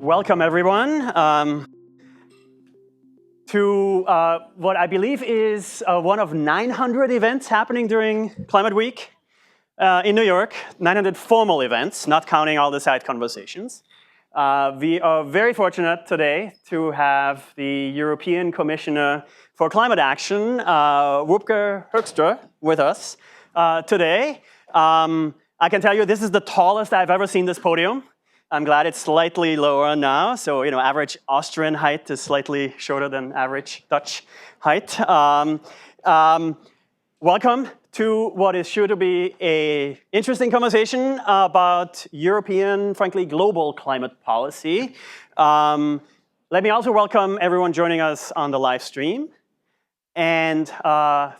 Welcome, everyone, to what I believe is one of 900 events happening during Climate Week in New York, 900 formal events, not counting all the side conversations. We are very fortunate today to have the European Commissioner for Climate Action, Wopke Hoekstra, with us today. I can tell you this is the tallest I've ever seen this podium. I'm glad it's slightly lower now, so average Austrian height is slightly shorter than average Dutch height. Welcome to what is sure to be an interesting conversation about European, frankly, global climate policy. Let me also welcome everyone joining us on the live stream and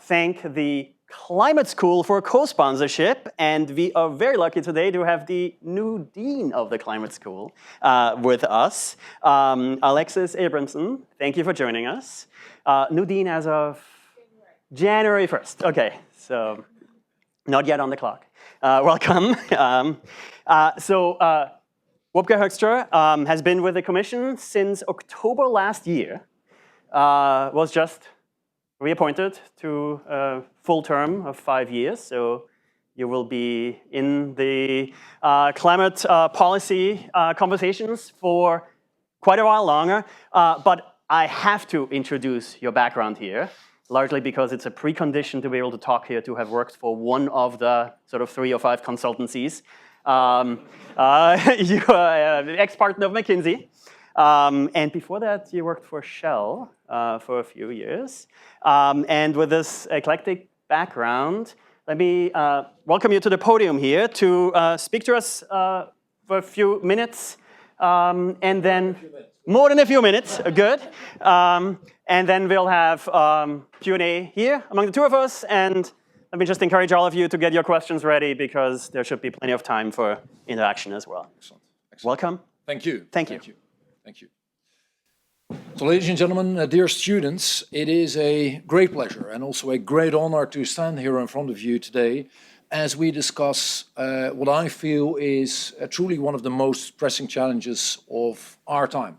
thank the Climate School for co-sponsorship, and we are very lucky today to have the new Dean of the Climate School with us, Alexis Abramson. Thank you for joining us. New Dean as of January 1st. Okay, so not yet on the clock. Welcome. Wopke Hoekstra has been with the Commission since October last year, was just reappointed to a full term of 5 years, so you will be in the climate policy conversations for quite a while longer. But I have to introduce your background here, largely because it's a precondition to be able to talk here, to have worked for one of the sort of 3 or 5 consultancies. You are an ex-partner of McKinsey. And before that, you worked for Shell for a few years. And with this eclectic background, let me welcome you to the podium here to speak to us for a few minutes. And then more than a few minutes, good. And then we'll have Q&A here among the two of us. And let me just encourage all of you to get your questions ready, because there should be plenty of time for interaction as well. Excellent. Welcome. Thank you. Thank you. Thank you. So, ladies and gentlemen, dear students, it is a great pleasure and also a great honor to stand here in front of you today as we discuss what I feel is truly one of the most pressing challenges of our time,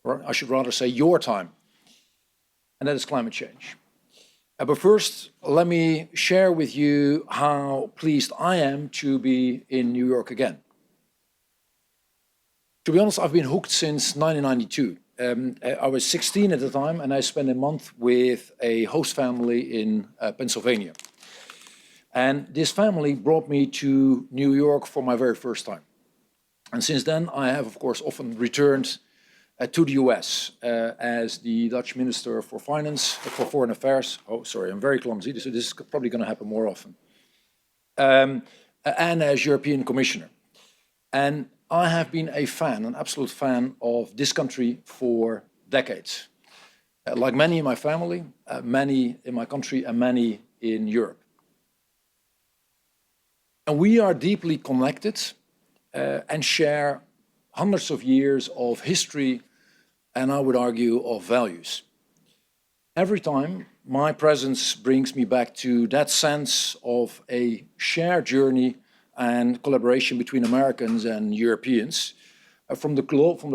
or I should rather say your time, and that is climate change. But first, let me share with you how pleased I am to be in New York again. To be honest, I've been hooked since 1992. I was 16 at the time, and I spent a month with a host family in Pennsylvania. And this family brought me to New York for my very first time. And since then, I have, of course, often returned to the US as the Dutch Minister for Finance, for Foreign Affairs. Oh, sorry, I'm very clumsy, so this is probably going to happen more often. And as European Commissioner. And I have been a fan, an absolute fan of this country for decades. Like many in my family, many in my country, and many in Europe. And we are deeply connected and share hundreds of years of history, and I would argue of values. Every time, my presence brings me back to that sense of a shared journey and collaboration between Americans and Europeans, from the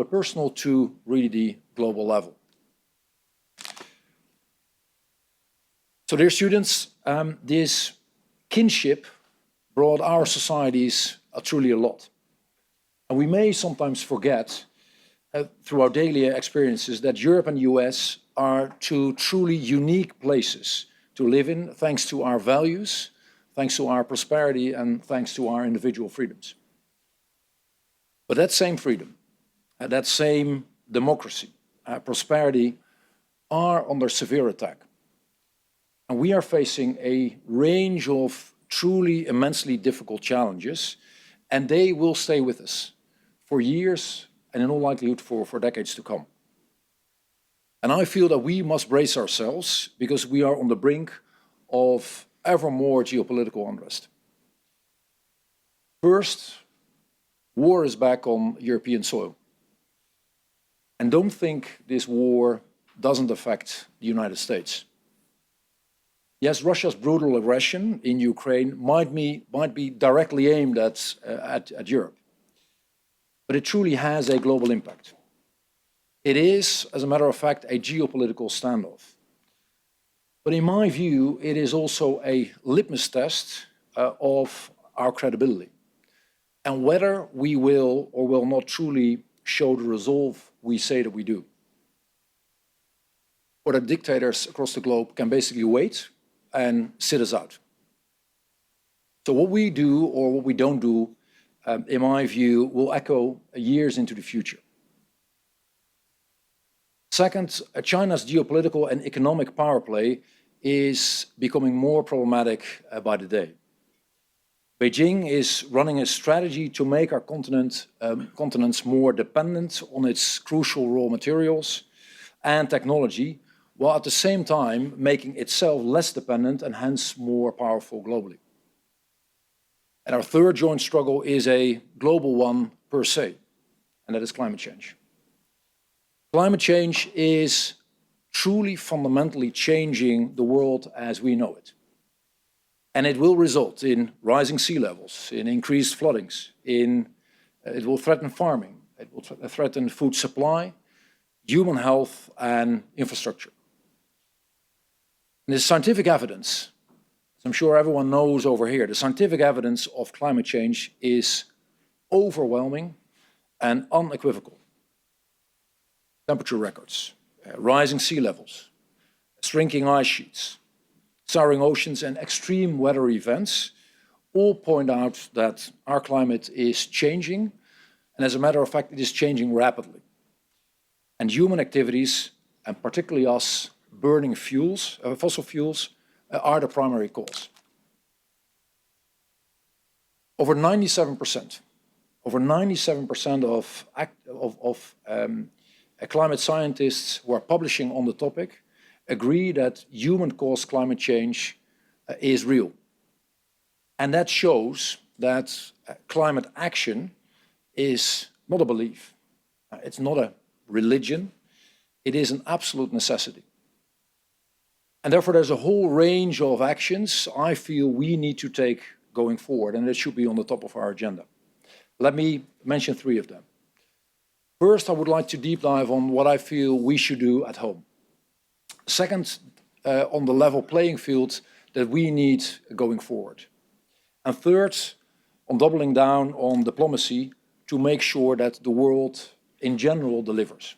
personal to really the global level. So, dear students, this kinship brought our societies truly a lot. And we may sometimes forget through our daily experiences that Europe and the US are two truly unique places to live in, thanks to our values, thanks to our prosperity, and thanks to our individual freedoms. But that same freedom, that same democracy, prosperity, are under severe attack. And we are facing a range of truly immensely difficult challenges, and they will stay with us for years, and in all likelihood for decades to come. And I feel that we must brace ourselves, because we are on the brink of ever more geopolitical unrest. First, war is back on European soil. And don't think this war doesn't affect the United States. Yes, Russia's brutal aggression in Ukraine might be directly aimed at Europe. but it truly has a global impact. It is, as a matter of fact, a geopolitical standoff. But in my view, it is also a litmus test of our credibility and whether we will or will not truly show the resolve we say that we do. Or that dictators across the globe can basically wait and sit us out. So what we do or what we don't do, in my view, will echo years into the future. Second, China's geopolitical and economic power play is becoming more problematic by the day. Beijing is running a strategy to make our continents more dependent on its crucial raw materials and technology, while at the same time making itself less dependent and hence more powerful globally. And our third joint struggle is a global one per se, and that is climate change. Climate change is truly fundamentally changing the world as we know it. And it will result in rising sea levels, in increased floodings, it will threaten farming, it will threaten food supply, human health and infrastructure. And the scientific evidence, as I'm sure everyone knows over here, the scientific evidence of climate change is overwhelming and unequivocal. Temperature records, rising sea levels, shrinking ice sheets, souring oceans and extreme weather events all point out that our climate is changing, and as a matter of fact, it is changing rapidly. And human activities, and particularly us burning fuels, fossil fuels, are the primary cause. Over 97% of climate scientists who are publishing on the topic agree that human-caused climate change is real. And that shows that climate action is not a belief. It's not a religion. It is an absolute necessity. And therefore, there's a whole range of actions I feel we need to take going forward, and that should be on the top of our agenda. Let me mention three of them. First, I would like to deep dive on what I feel we should do at home. Second, on the level playing field that we need going forward. And third, on doubling down on diplomacy to make sure that the world in general delivers.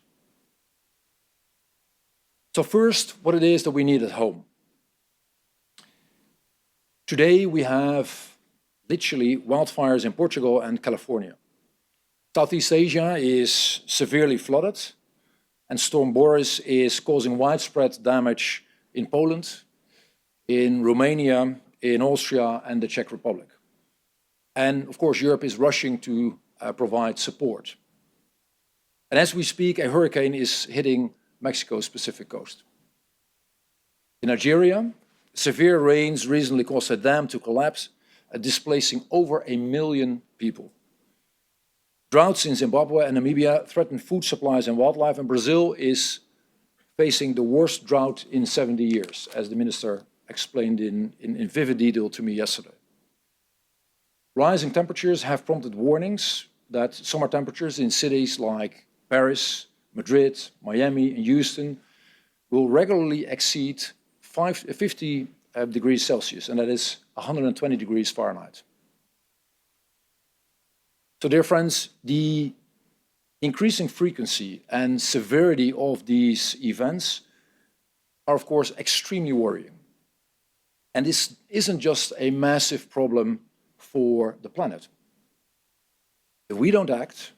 So first, what it is that we need at home. Today we have literally wildfires in Portugal and California. Southeast Asia is severely flooded, and Storm Boris is causing widespread damage in Poland, in Romania, in Austria and the Czech Republic. And of course, Europe is rushing to provide support. And as we speak, a hurricane is hitting Mexico's Pacific coast. In Nigeria, severe rains recently caused a dam to collapse, displacing over 1 million people. Droughts in Zimbabwe and Namibia threaten food supplies and wildlife, and Brazil is facing the worst drought in 70 years, as the minister explained in vivid detail to me yesterday. Rising temperatures have prompted warnings that summer temperatures in cities like Paris, Madrid, Miami, and Houston will regularly exceed 50 degrees Celsius, and that is 120 degrees Fahrenheit. So, dear friends, the increasing frequency and severity of these events are, of course, extremely worrying. And this isn't just a massive problem for the planet. If we don't act,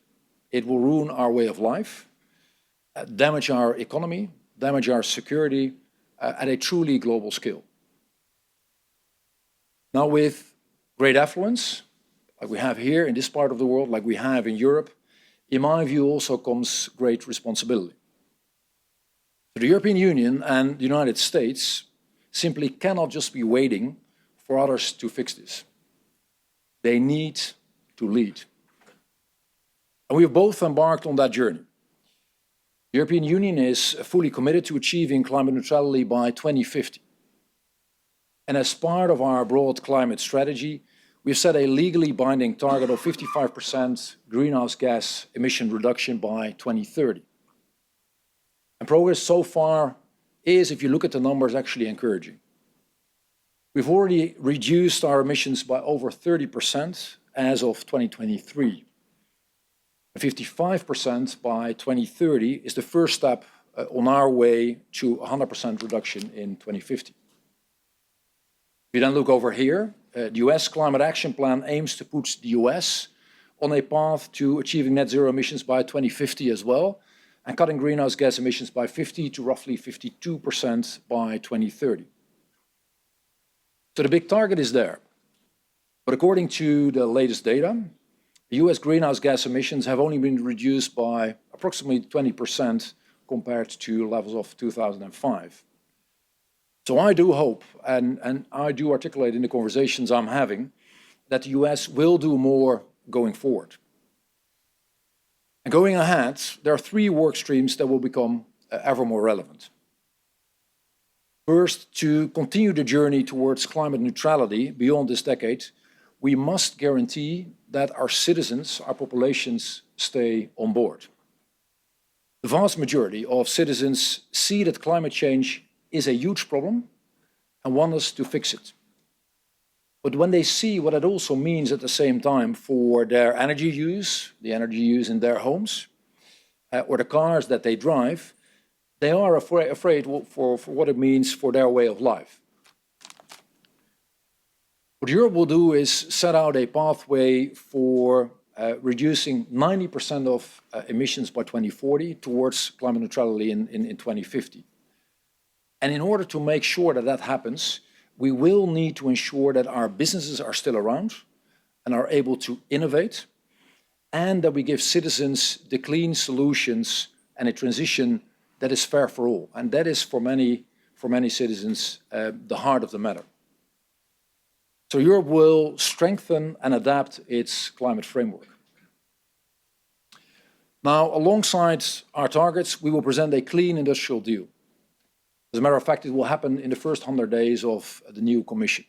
it will ruin our way of life, damage our economy, damage our security at a truly global scale. Now, with great affluence, like we have here in this part of the world, like we have in Europe, in my view also comes great responsibility. The European Union and the United States simply cannot just be waiting for others to fix this. They need to lead. And we have both embarked on that journey. The European Union is fully committed to achieving climate neutrality by 2050. And as part of our broad climate strategy, we've set a legally binding target of 55% greenhouse gas emission reduction by 2030. And progress so far is, if you look at the numbers, actually encouraging. We've already reduced our emissions by over 30% as of 2023. 55% by 2030 is the first step on our way to 100% reduction in 2050. If you then look over here, the US Climate Action Plan aims to put the US on a path to achieving net zero emissions by 2050 as well, and cutting greenhouse gas emissions by 50 to roughly 52% by 2030. So the big target is there. But according to the latest data, the US greenhouse gas emissions have only been reduced by approximately 20% compared to levels of 2005. So I do hope, and I do articulate in the conversations I'm having, that the US will do more going forward. And going ahead, there are three work streams that will become ever more relevant. First, to continue the journey towards climate neutrality beyond this decade, we must guarantee that our citizens, our populations, stay on board. The vast majority of citizens see that climate change is a huge problem and want us to fix it. But when they see what it also means at the same time for their energy use, the energy use in their homes, or the cars that they drive, they are afraid for what it means for their way of life. What Europe will do is set out a pathway for reducing 90% of emissions by 2040 towards climate neutrality in 2050. And in order to make sure that that happens, we will need to ensure that our businesses are still around and are able to innovate, and that we give citizens the clean solutions and a transition that is fair for all. And that is, for many citizens, the heart of the matter. So Europe will strengthen and adapt its climate framework. Now, alongside our targets, we will present a clean industrial deal. As a matter of fact, it will happen in the first 100 days of the new Commission.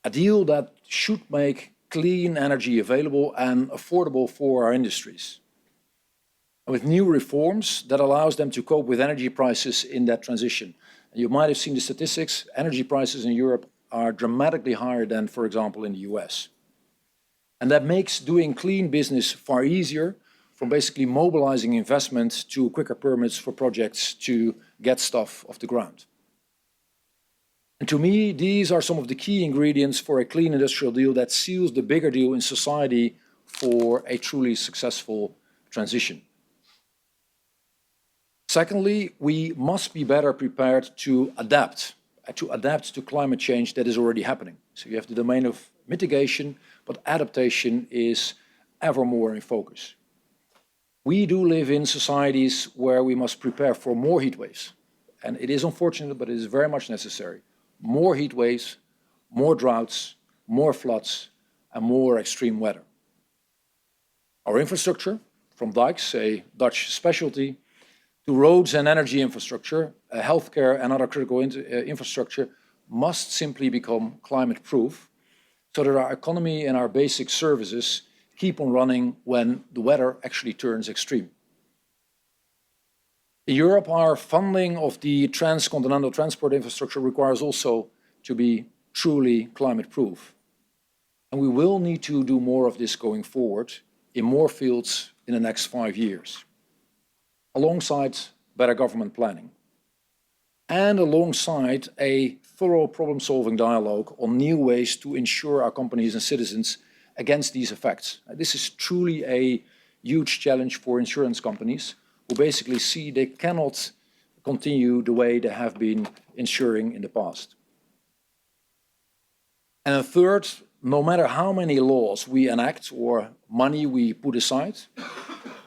A deal that should make clean energy available and affordable for our industries, and with new reforms that allows them to cope with energy prices in that transition. And you might have seen the statistics, energy prices in Europe are dramatically higher than, for example, in the US. And that makes doing clean business far easier, from basically mobilizing investment to quicker permits for projects to get stuff off the ground. And to me, these are some of the key ingredients for a clean industrial deal that seals the bigger deal in society for a truly successful transition. Secondly, we must be better prepared to adapt to climate change that is already happening. So you have the domain of mitigation, but adaptation is ever more in focus. We do live in societies where we must prepare for more heat waves. And it is unfortunate, but it is very much necessary. More heat waves, more droughts, more floods, and more extreme weather. Our infrastructure, from dikes, a Dutch specialty, to roads and energy infrastructure, healthcare and other critical infrastructure, must simply become climate-proof so that our economy and our basic services keep on running when the weather actually turns extreme. In Europe, our funding of the transcontinental transport infrastructure requires also to be truly climate-proof. And we will need to do more of this going forward in more fields in the next 5 years, alongside better government planning, and alongside a thorough problem-solving dialogue on new ways to insure our companies and citizens against these effects. This is truly a huge challenge for insurance companies who basically see they cannot continue the way they have been insuring in the past. And third, no matter how many laws we enact or money we put aside,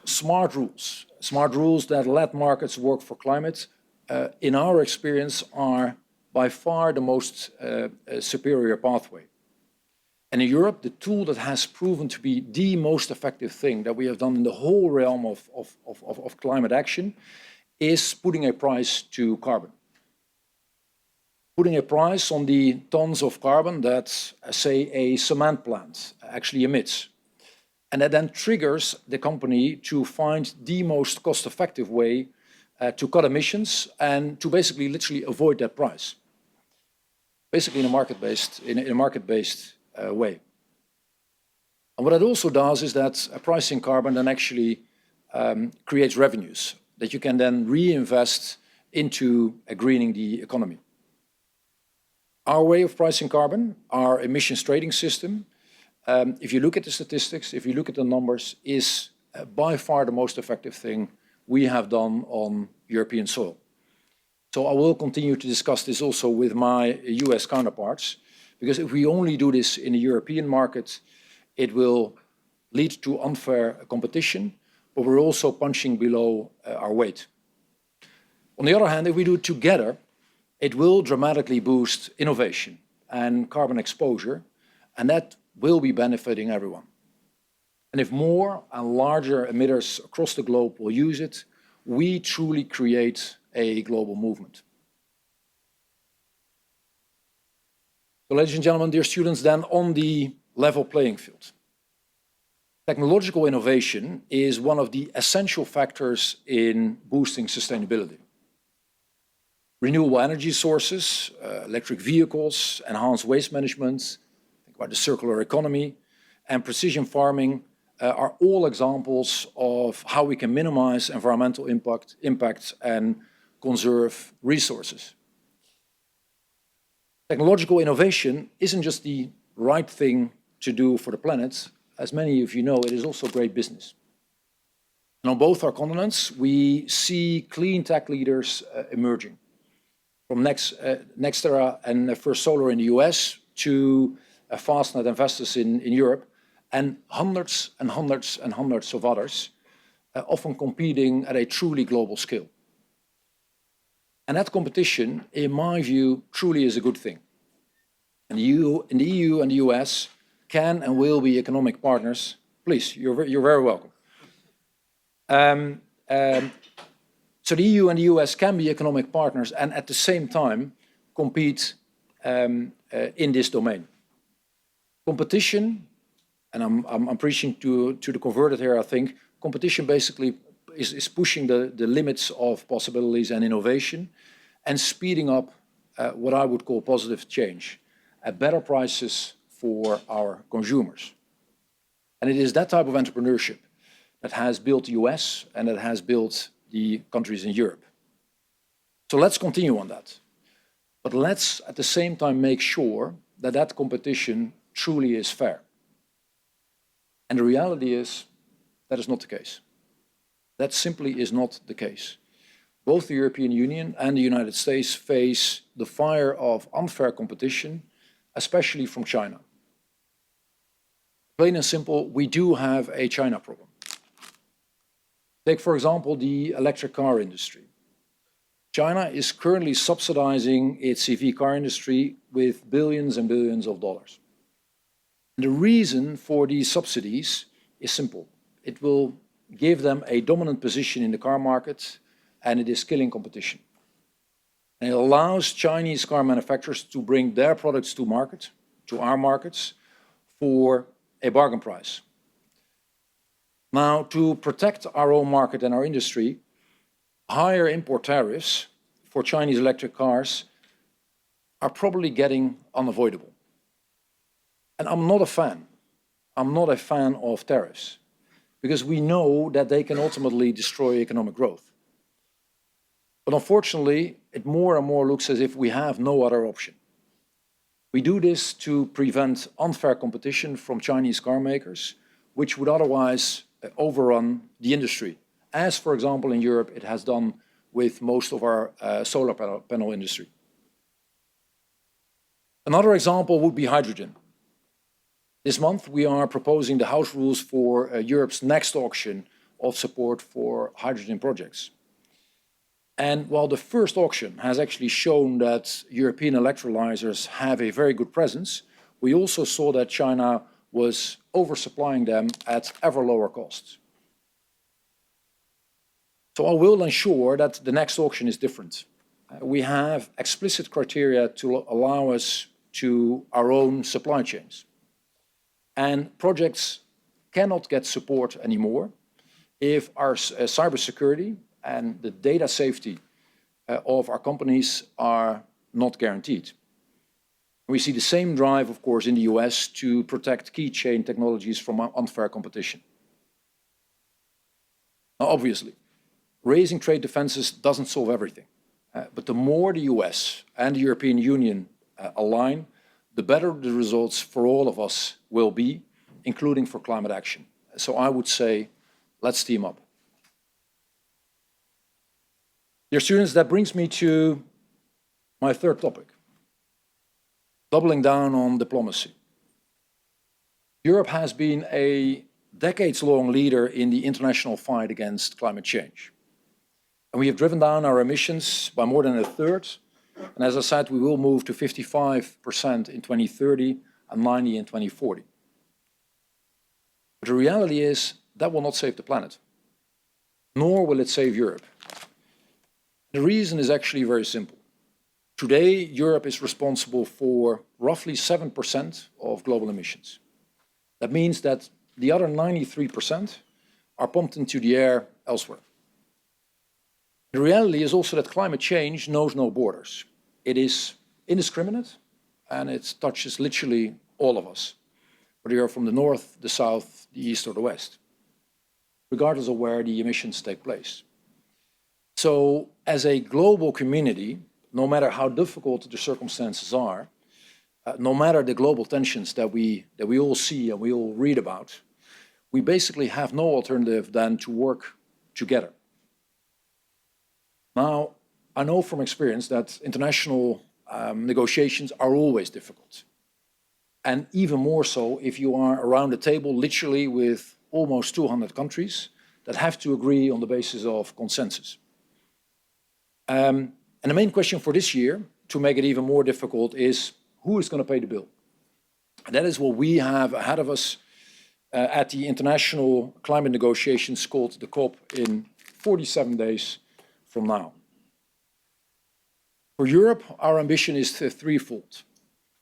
smart rules that let markets work for climate, in our experience, are by far the most superior pathway. And in Europe, the tool that has proven to be the most effective thing that we have done in the whole realm of climate action is putting a price to carbon. putting a price on the tons of carbon that, say, a cement plant actually emits. And that then triggers the company to find the most cost-effective way to cut emissions and to basically literally avoid that price. Basically in a market-based way. And what it also does is that pricing carbon then actually creates revenues that you can then reinvest into greening the economy. Our way of pricing carbon, our emissions trading system, if you look at the statistics, if you look at the numbers, is by far the most effective thing we have done on European soil. So I will continue to discuss this also with my US counterparts, because if we only do this in the European market, it will lead to unfair competition, but we're also punching below our weight. On the other hand, if we do it together, it will dramatically boost innovation and carbon exposure, and that will be benefiting everyone. And if more and larger emitters across the globe will use it, we truly create a global movement. So, ladies and gentlemen, dear students, then on the level playing field. Technological innovation is one of the essential factors in boosting sustainability. Renewable energy sources, electric vehicles, enhanced waste management, think about the circular economy, and precision farming are all examples of how we can minimize environmental impact and conserve resources. Technological innovation isn't just the right thing to do for the planet. As many of you know, it is also great business. And on both our continents, we see clean tech leaders emerging. From Nextera and First Solar in the US to Fastnet investors in Europe, and hundreds and hundreds and hundreds of others, often competing at a truly global scale. And that competition, in my view, truly is a good thing. And the EU and the US can and will be economic partners. Please, you're very welcome. So the EU and the US can be economic partners and at the same time compete in this domain. Competition, and I'm preaching to the converted here, I think, competition basically is pushing the limits of possibilities and innovation and speeding up what I would call positive change at better prices for our consumers. And it is that type of entrepreneurship that has built the US and that has built the countries in Europe. So let's continue on that. But let's at the same time make sure that that competition truly is fair. And the reality is that is not the case. That simply is not the case. Both the European Union and the United States face the fire of unfair competition, especially from China. Plain and simple, we do have a China problem. Take, for example, the electric car industry. China is currently subsidizing its EV car industry with billions and billions of dollars. And the reason for these subsidies is simple. It will give them a dominant position in the car market, and it is killing competition. And it allows Chinese car manufacturers to bring their products to market, to our markets, for a bargain price. Now, to protect our own market and our industry, higher import tariffs for Chinese electric cars are probably getting unavoidable. And I'm not a fan. I'm not a fan of tariffs, because we know that they can ultimately destroy economic growth. But unfortunately, it more and more looks as if we have no other option. We do this to prevent unfair competition from Chinese car makers, which would otherwise overrun the industry, as, for example, in Europe, it has done with most of our solar panel industry. Another example would be hydrogen. This month, we are proposing the House rules for Europe's next auction of support for hydrogen projects. And while the first auction has actually shown that European electrolyzers have a very good presence, we also saw that China was oversupplying them at ever lower costs. So I will ensure that the next auction is different. we have explicit criteria to allow us to our own supply chains. And projects cannot get support anymore if our cybersecurity and the data safety of our companies are not guaranteed. We see the same drive, of course, in the US to protect key chain technologies from unfair competition. Now, obviously, raising trade defenses doesn't solve everything. But the more the US and the European Union align, the better the results for all of us will be, including for climate action. So I would say, let's team up. Dear students, that brings me to my third topic, doubling down on diplomacy. Europe has been a decades-long leader in the international fight against climate change. And we have driven down our emissions by more than a third. And as I said, we will move to 55% in 2030 and 90% in 2040. But the reality is that will not save the planet, nor will it save Europe. The reason is actually very simple. Today, Europe is responsible for roughly 7% of global emissions. That means that the other 93% are pumped into the air elsewhere. The reality is also that climate change knows no borders. It is indiscriminate and it touches literally all of us, whether you're from the north, the south, the east or the west, regardless of where the emissions take place. So as a global community, no matter how difficult the circumstances are, no matter the global tensions that we all see and we all read about, we basically have no alternative than to work together. Now, I know from experience that international negotiations are always difficult. And even more so if you are around the table literally with almost 200 countries that have to agree on the basis of consensus. And the main question for this year, to make it even more difficult, is who is going to pay the bill? And that is what we have ahead of us at the international climate negotiations called the COP in 47 days from now. For Europe, our ambition is threefold.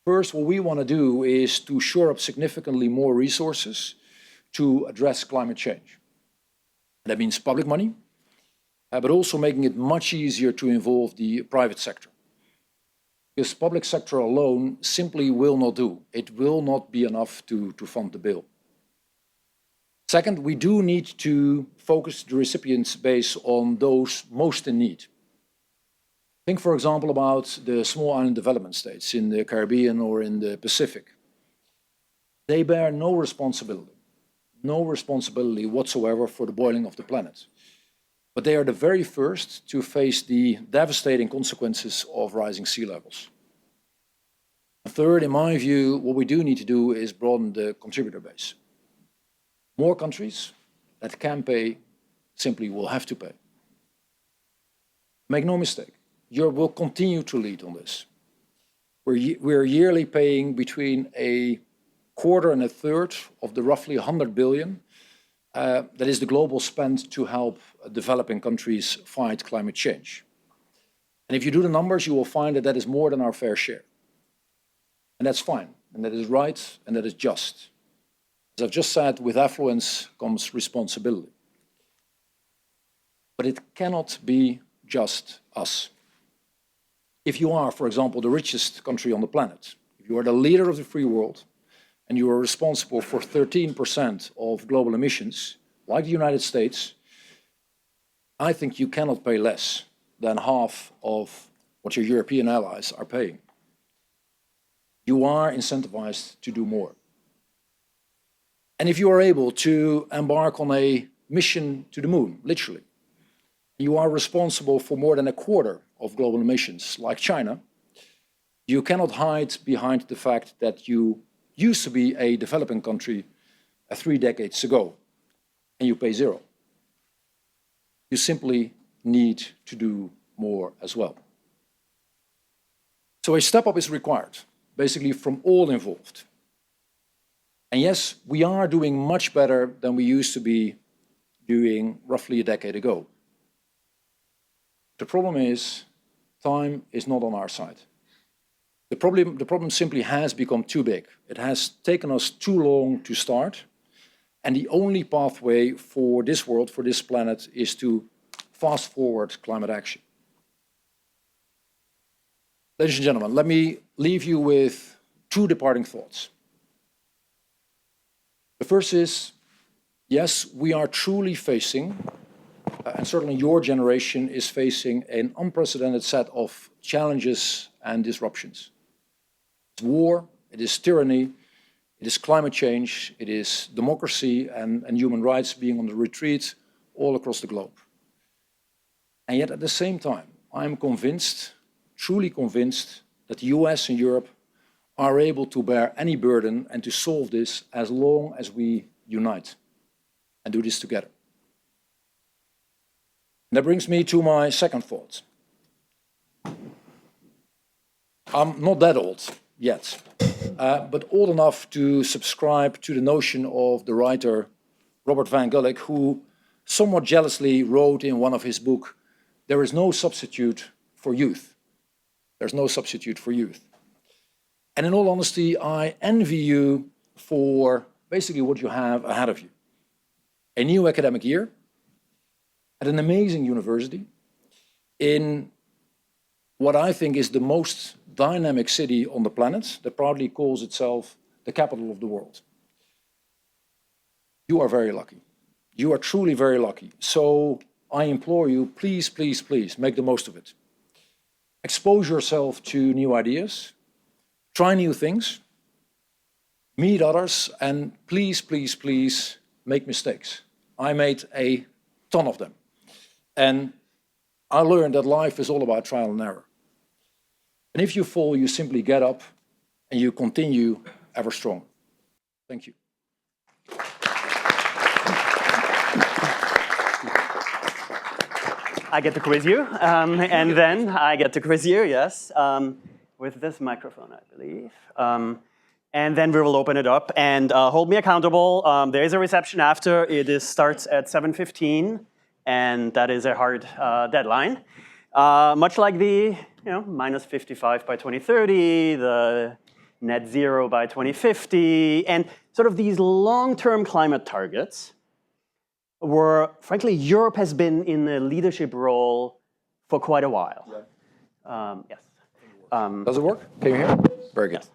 First, what we want to do is to shore up significantly more resources to address climate change. That means public money, but also making it much easier to involve the private sector. Because public sector alone simply will not do. It will not be enough to fund the bill. Second, we do need to focus the recipients base on those most in need. Think, for example, about the small island development states in the Caribbean or in the Pacific. They bear no responsibility whatsoever for the boiling of the planet. But they are the very first to face the devastating consequences of rising sea levels. And third, in my view, what we do need to do is broaden the contributor base. More countries that can pay simply will have to pay. Make no mistake, Europe will continue to lead on this. We're yearly paying between a quarter and a third of the roughly 100 billion that is the global spend to help developing countries fight climate change. And if you do the numbers, you will find that that is more than our fair share. And that's fine, and that is right, and that is just. As I've just said, with affluence comes responsibility. But it cannot be just us. If you are, for example, the richest country on the planet, if you are the leader of the free world, and you are responsible for 13% of global emissions, like the United States, I think you cannot pay less than half of what your European allies are paying. You are incentivized to do more. And if you are able to embark on a mission to the moon, literally, you are responsible for more than a quarter of global emissions, like China, you cannot hide behind the fact that you used to be a developing country 3 decades ago, and you pay zero. You simply need to do more as well. So a step up is required, basically from all involved. And yes, we are doing much better than we used to be doing roughly a decade ago. The problem is time is not on our side. The problem simply has become too big. It has taken us too long to start, and the only pathway for this world, for this planet, is to fast forward climate action. Ladies and gentlemen, let me leave you with two departing thoughts. The first is, yes, we are truly facing, and certainly your generation is facing, an unprecedented set of challenges and disruptions. It's war, it is tyranny, it is climate change, it is democracy and human rights being on the retreat all across the globe. And yet at the same time, I am convinced, truly convinced, that the US and Europe are able to bear any burden and to solve this as long as we unite and do this together. And that brings me to my second thought. I'm not that old yet, but old enough to subscribe to the notion of the writer Robert Van Gulik, who somewhat jealously wrote in one of his books, "There is no substitute for youth." There's no substitute for youth. And in all honesty, I envy you for basically what you have ahead of you. A new academic year at an amazing university in what I think is the most dynamic city on the planet that proudly calls itself the capital of the world. You are very lucky. You are truly very lucky. So I implore you, please, please, please, make the most of it. Expose yourself to new ideas, try new things, meet others, and please, please, please make mistakes. I made a ton of them. And I learned that life is all about trial and error. And if you fall, you simply get up and you continue ever strong. Thank you. I get to quiz you, and then I get to quiz you, yes, with this microphone, I believe. And then we will open it up and hold me accountable. There is a reception after. It starts at 7:15, and that is a hard deadline. Much like the minus 55 by 2030, the net zero by 2050, and sort of these long-term climate targets, where, frankly, Europe has been in a leadership role for quite a while. Yeah. Yes. Does it work? Can you hear? Very good. Yes.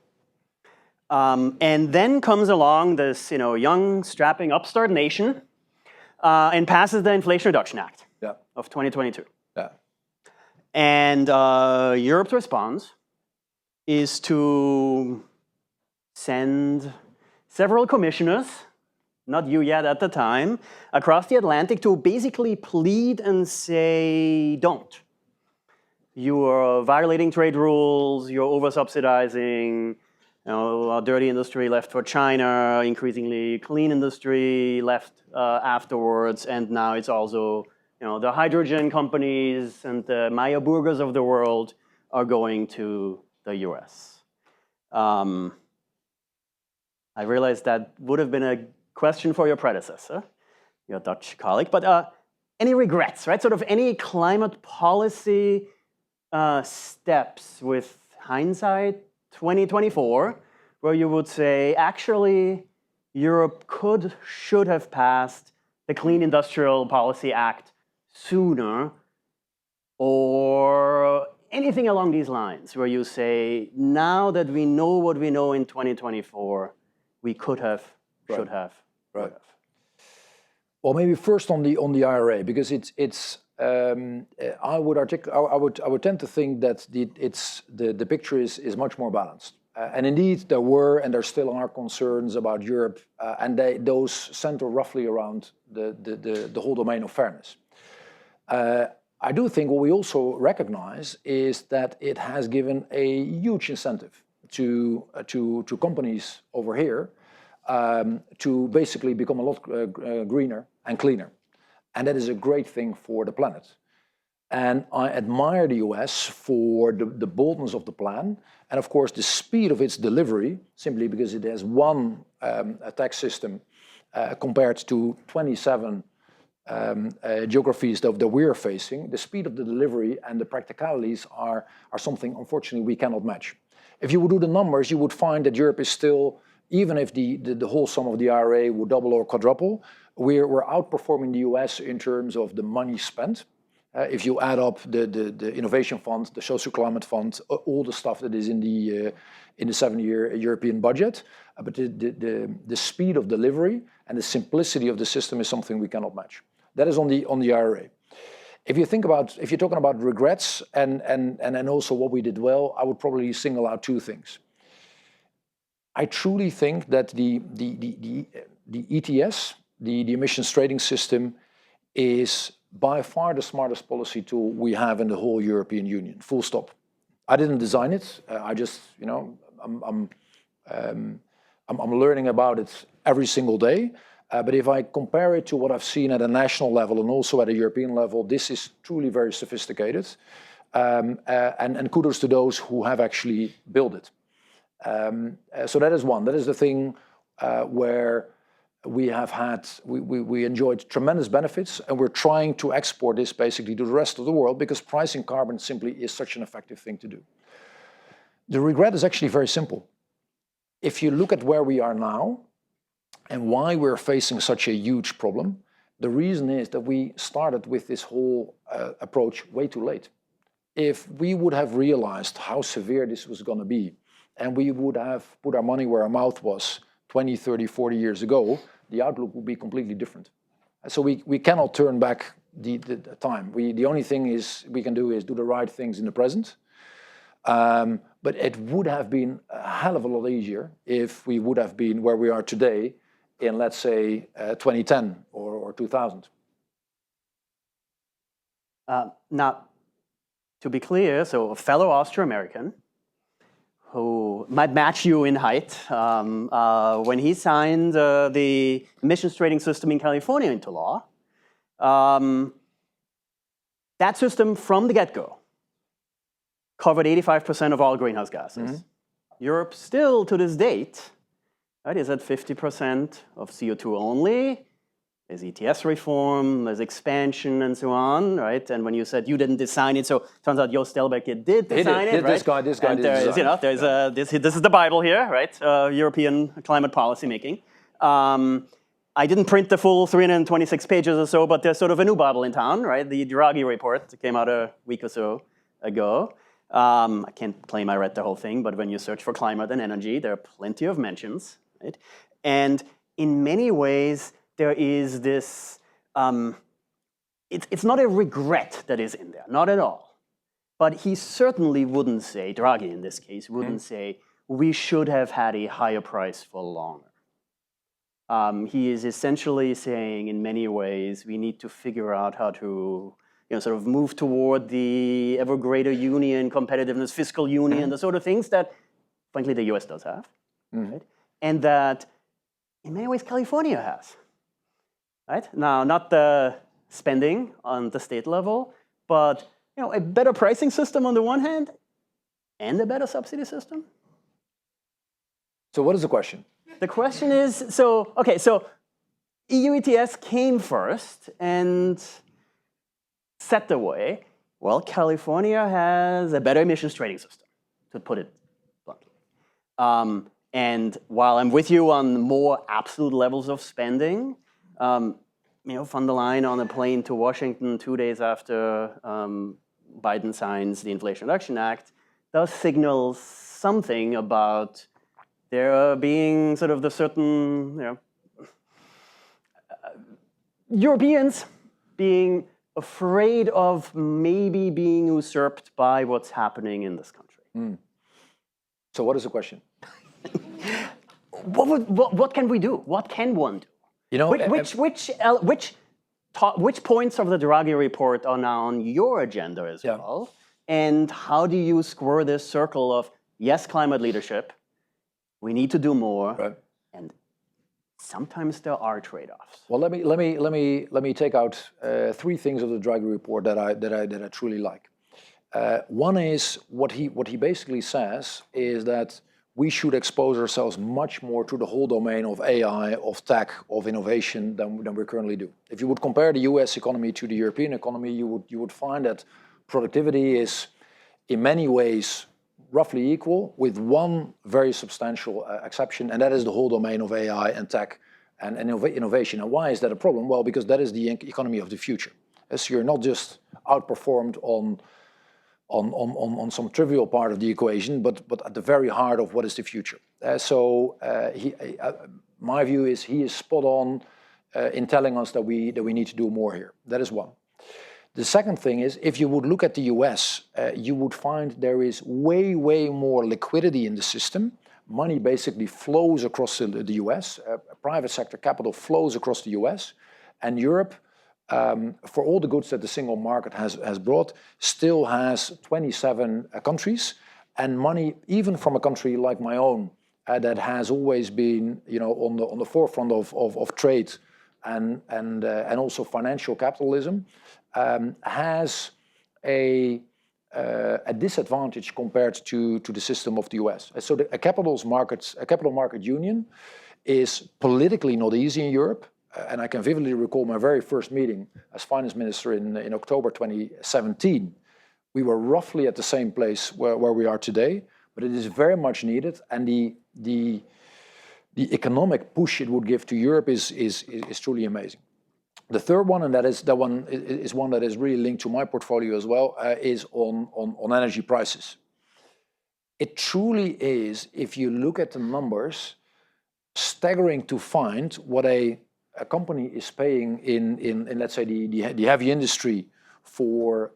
And then comes along this, young, strapping upstart nation and passes the Inflation Reduction Act of 2022. Yeah. And Europe's response is to send several commissioners, not you yet at the time, across the Atlantic to basically plead and say, don't. You are violating trade rules, you're over-subsidizing, a dirty industry left for China, increasingly clean industry left afterwards, and now it's also, the hydrogen companies and the Meyer Burgers of the world are going to the US. I realized that would have been a question for your predecessor, your Dutch colleague, but any regrets, right? Sort of any climate policy steps with hindsight 2024, where you would say, actually, Europe should have passed the Clean Industrial Policy Act sooner, or anything along these lines, where you say, now that we know what we know in 2024, we could have, should have. Right. Well, maybe first on the IRA, because I would tend to think that the picture is much more balanced. And indeed, there were and there still are concerns about Europe, and those center roughly around the whole domain of fairness. I do think what we also recognize is that it has given a huge incentive to companies over here to basically become a lot greener and cleaner. And that is a great thing for the planet. And I admire the US for the boldness of the plan, and of course the speed of its delivery, simply because it has one tax system compared to 27 geographies that we're facing, the speed of the delivery and the practicalities are something, unfortunately, we cannot match. If you would do the numbers, you would find that Europe is still, even if the whole sum of the IRA would double or quadruple, we're outperforming the US in terms of the money spent. If you add up the innovation fund, the social climate fund, all the stuff that is in the 7-year European budget, but the speed of delivery and the simplicity of the system is something we cannot match. That is on the IRA. If you're talking about regrets and also what we did well, I would probably single out two things. I truly think that the ETS, the emissions trading system, is by far the smartest policy tool we have in the whole European Union. Full stop. I didn't design it. I just, I'm learning about it every single day. But if I compare it to what I've seen at a national level and also at a European level, this is truly very sophisticated. And kudos to those who have actually built it. So that is one. That is the thing where we enjoyed tremendous benefits, and we're trying to export this basically to the rest of the world because pricing carbon simply is such an effective thing to do. The regret is actually very simple. If you look at where we are now and why we're facing such a huge problem, the reason is that we started with this whole approach way too late. If we would have realized how severe this was going to be, and we would have put our money where our mouth was 20, 30, 40 years ago, the outlook would be completely different. So we cannot turn back the time. The only thing we can do is do the right things in the present. But it would have been a hell of a lot easier if we would have been where we are today in, let's say, 2010 or 2000. Now, to be clear, so a fellow Austro-American who might match you in height, when he signed the emissions trading system in California into law, that system from the get-go covered 85% of all greenhouse gases. Mm-hmm. Europe still, to this date, right, is at 50% of CO2 only. There's ETS reform, there's expansion, and so on, right? And when you said you didn't design it, so it turns out Jo Stelbeck did design it, right? This guy did design it. This is the Bible here, right? European climate policy making. I didn't print the full 326 pages or so, but there's sort of a new Bible in town, right? The Draghi report that came out a week or so ago. I can't claim I read the whole thing, but when you search for climate and energy, there are plenty of mentions, right? And in many ways, there is this, it's not a regret that is in there, not at all. But he certainly wouldn't say, Draghi in this case, wouldn't say, we should have had a higher price for longer. He is essentially saying, in many ways, we need to figure out how to sort of move toward the ever greater union, competitiveness, fiscal union, the sort of things that, frankly, the US does have, right? And that, in many ways, California has. Right? Now, not the spending on the state level, but a better pricing system on the one hand and a better subsidy system. So what is the question? The question is, so EU ETS came first and set the way. Well, California has a better emissions trading system, to put it bluntly. And while I'm with you on more absolute levels of spending, von der Leyen on a plane to Washington 2 days after Biden signs the Inflation Reduction Act does signal something about there being sort of the certain, Europeans being afraid of maybe being usurped by what's happening in this country. So what is the question? What can we do? What can one do? Which points of the Draghi report are now on your agenda as well? And how do you square this circle of, yes, climate leadership, we need to do more, right, and sometimes there are trade-offs. Well, let me take out 3 things of the Draghi report that I truly like. One is what he basically says is that we should expose ourselves much more to the whole domain of AI, of tech, of innovation than we currently do. If you would compare the US economy to the European economy, you would find that productivity is in many ways roughly equal, with one very substantial exception, and that is the whole domain of AI and tech and innovation. And why is that a problem? Well, because that is the economy of the future. So you're not just outperformed on some trivial part of the equation, but at the very heart of what is the future. My view is he is spot on in telling us that we need to do more here. That is one. The second thing is, if you would look at the US, you would find there is way more liquidity in the system. Money basically flows across the US. Private sector capital flows across the US. And Europe, for all the goods that the single market has brought, still has 27 countries. And money, even from a country like my own, that has always been, on the forefront of trade and also financial capitalism, has a disadvantage compared to the system of the US. So a capital market union is politically not easy in Europe. And I can vividly recall my very first meeting as finance minister in October 2017. We were roughly at the same place where we are today, but it is very much needed. And the economic push it would give to Europe is truly amazing. The third one, and that is one that is really linked to my portfolio as well, is on energy prices. It truly is, if you look at the numbers, staggering to find what a company is paying in let's say the heavy industry for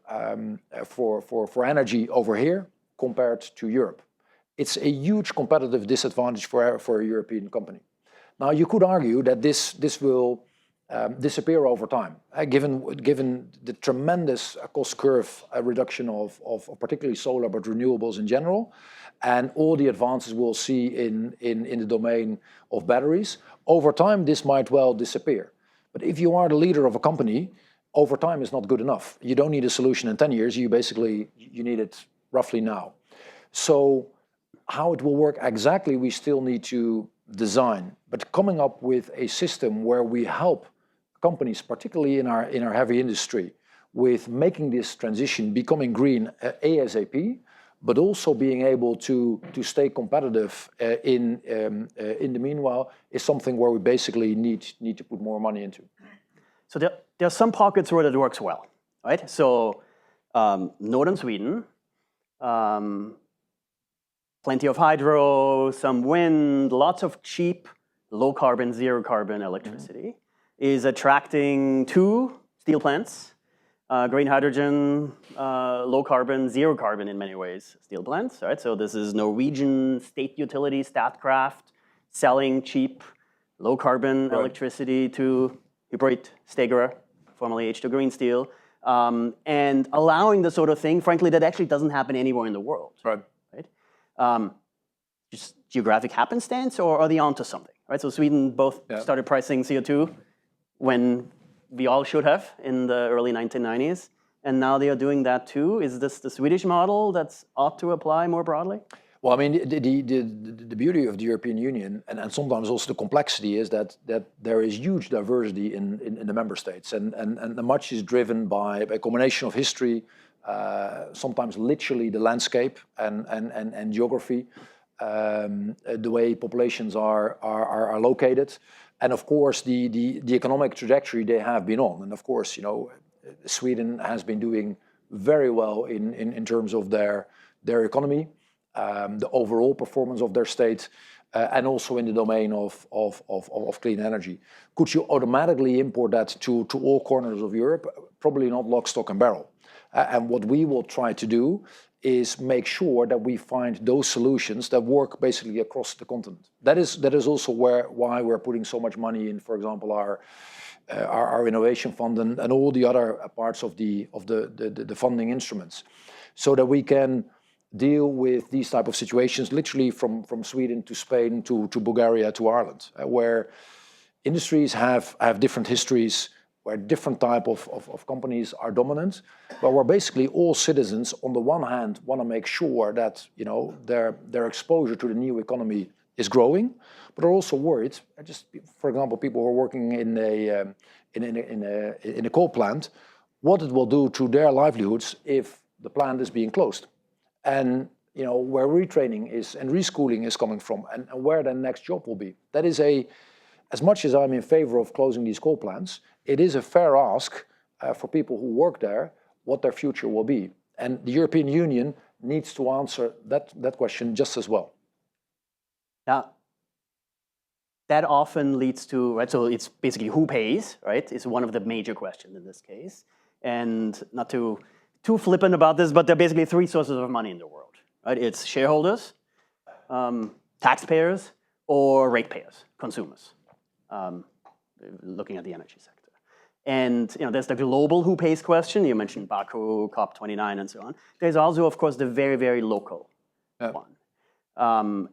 energy over here compared to Europe. It's a huge competitive disadvantage for a European company. Now you could argue that this will disappear over time, given the tremendous cost curve reduction of particularly solar, but renewables in general, and all the advances we'll see in the domain of batteries. Over time, this might well disappear. But if you are the leader of a company, over time is not good enough. You don't need a solution in 10 years, you need it roughly now. So how it will work exactly, we still need to design. But coming up with a system where we help companies, particularly in our heavy industry, with making this transition, becoming green ASAP, but also being able to stay competitive in the meanwhile, is something where we basically need to put more money into. So there are some pockets where that works well, right? So northern Sweden, plenty of hydro, some wind, lots of cheap, low carbon, zero carbon electricity. Is attracting 2 steel plants, green hydrogen, low carbon, zero carbon in many ways, steel plants, right? So this is Norwegian state utility, Statkraft, selling cheap, low carbon electricity to Hybrid Stegra, formerly H2 Green Steel, and allowing the sort of thing, frankly, that actually doesn't happen anywhere in the world. Right? Just geographic happenstance, or are they onto something, right? So Sweden both started pricing CO2 when we all should have in the early 1990s, and now they are doing that too. Is this the Swedish model that's ought to apply more broadly? Well, I mean, the beauty of the European Union, and sometimes also the complexity, is that there is huge diversity in the member states, and much is driven by a combination of history, sometimes literally the landscape and geography, the way populations are located. And of course, the economic trajectory they have been on. And of course, Sweden has been doing very well in terms of their economy, the overall performance of their state, and also in the domain of clean energy. Could you automatically import that to all corners of Europe? Probably not lock, stock, and barrel. And what we will try to do is make sure that we find those solutions that work basically across the continent. That is also why we're putting so much money in, for example, our innovation fund and all the other parts of the funding instruments, so that we can deal with these type of situations literally from Sweden to Spain to Bulgaria to Ireland, where industries have different histories, where different type of companies are dominant, but where basically all citizens, on the one hand, want to make sure that their exposure to the new economy is growing, but are also worried. Just for example, people who are working in a coal plant, what it will do to their livelihoods if the plant is being closed, and where retraining is and reschooling is coming from, and where the next job will be. That is as much as I'm in favor of closing these coal plants, it is a fair ask for people who work there what their future will be. And the European Union needs to answer that question just as well. Now, that often leads to, right, so it's basically who pays, right, is one of the major questions in this case. And not too flippant about this, but there are basically three sources of money in the world, right? It's shareholders, taxpayers, or ratepayers, consumers, looking at the energy sector. And there's the global who pays question. You mentioned Baku, COP29, and so on. There's also, of course, the very, very local one.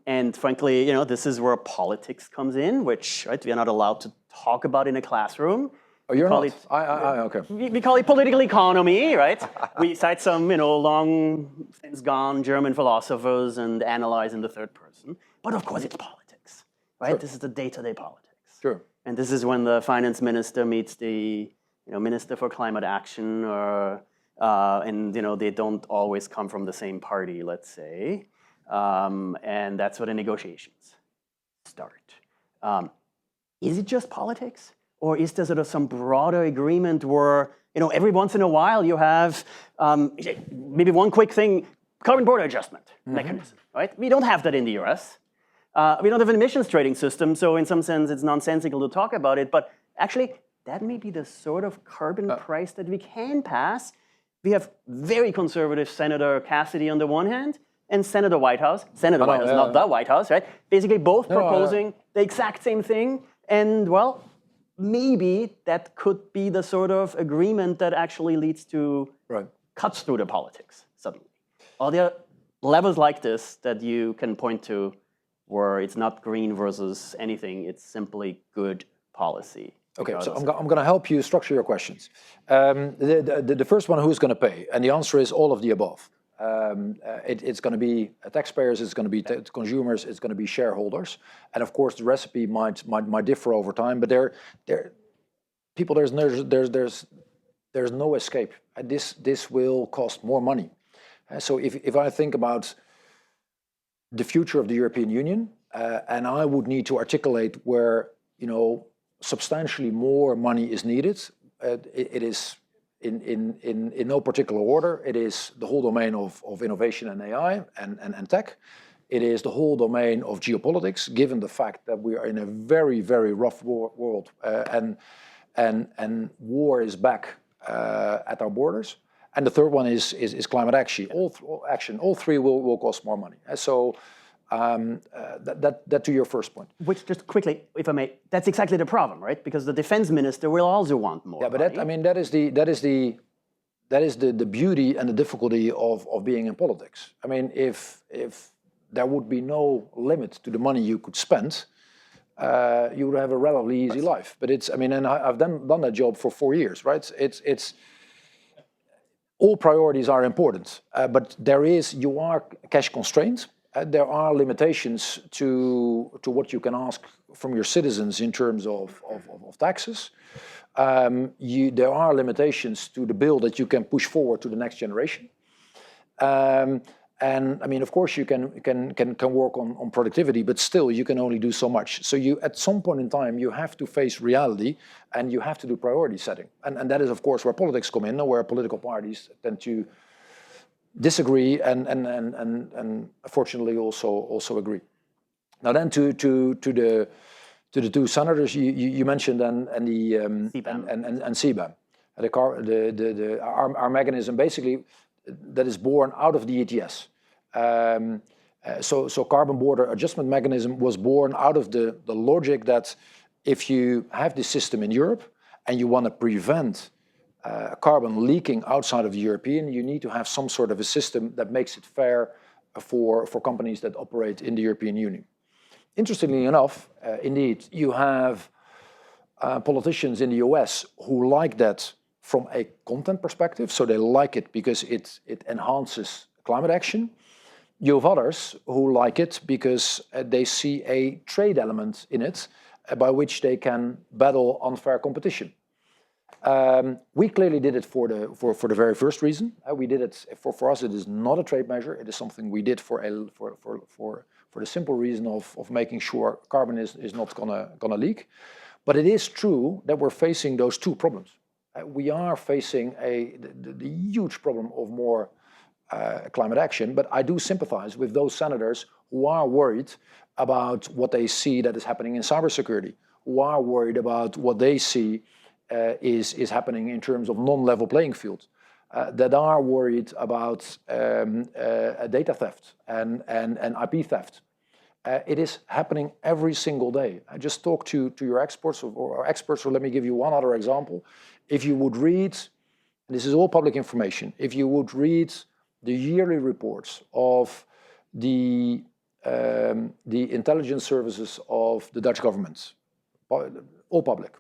And frankly, this is where politics comes in, which we are not allowed to talk about in a classroom. Oh, you're not? Okay. We call it political economy, right? We cite some, long since gone German philosophers and analyze in the third person. But of course, it's politics, right? Sure. This is the day-to-day politics. Sure. And this is when the finance minister meets the, minister for climate action, or and they don't always come from the same party, let's say, and that's where the negotiations start. Is it just politics? Or is there sort of some broader agreement where, every once in a while you have maybe one quick thing, carbon border adjustment mechanism, right? We don't have that in the US. We don't have an emissions trading system, so in some sense it's nonsensical to talk about it, but actually that may be the sort of carbon price that we can pass. We have very conservative Senator Cassidy on the one hand, and Senator Whitehouse, not the White House, right? Basically both proposing the exact same thing, and well, maybe that could be the sort of agreement that actually leads to cuts through the politics suddenly. Are there levels like this that you can point to where it's not green versus anything, it's simply good policy? Okay, so I'm going to help you structure your questions. The first one, who's going to pay? And the answer is all of the above. It's going to be taxpayers, it's going to be consumers, it's going to be shareholders, and of course the recipe might differ over time. But there's no escape. This will cost more money. So if I think about the future of the European Union, and I would need to articulate where substantially more money is needed, it is. In no particular order, it is the whole domain of innovation and AI and tech. It is the whole domain of geopolitics, given the fact that we are in a very, very rough world, and war is back at our borders. And the third one is climate action. All three will cost more money. So that to your first point. Which, just quickly, if I may, that's exactly the problem, right? Because the defense minister will also want more. Yeah, but that is the beauty and the difficulty of being in politics. I mean, if there would be no limit to the money you could spend, you would have a relatively easy life. But and I've done that job for 4 years, right? It's all priorities are important, but you are cash constrained. There are limitations to what you can ask from your citizens in terms of taxes. There are limitations to the bill that you can push forward to the next generation. And of course, you can work on productivity, but still, you can only do so much. So at some point in time, you have to face reality, and you have to do priority setting. And that is, of course, where politics come in, where political parties tend to disagree and unfortunately also agree. Now then, to the two senators you mentioned and CBAM, our mechanism basically that is born out of the ETS. So carbon border adjustment mechanism was born out of the logic that if you have this system in Europe and you want to prevent carbon leaking outside of the European, you need to have some sort of a system that makes it fair for companies that operate in the European Union. Interestingly enough, indeed, you have politicians in the US who like that from a content perspective, so they like it because it enhances climate action. You have others who like it because they see a trade element in it by which they can battle unfair competition. We clearly did it for the very first reason. We did it for us. It is not a trade measure. It is something we did for the simple reason of making sure carbon is not gonna leak. But it is true that we're facing those two problems. We are facing the huge problem of more climate action, but I do sympathize with those senators who are worried about what they see that is happening in cybersecurity, who are worried about what they see is happening in terms of non-level playing field, that are worried about data theft and IP theft. It is happening every single day. I just talked to your experts, so let me give you one other example. If you would read, this is all public information, if you would read the yearly reports of the intelligence services of the Dutch government, all public,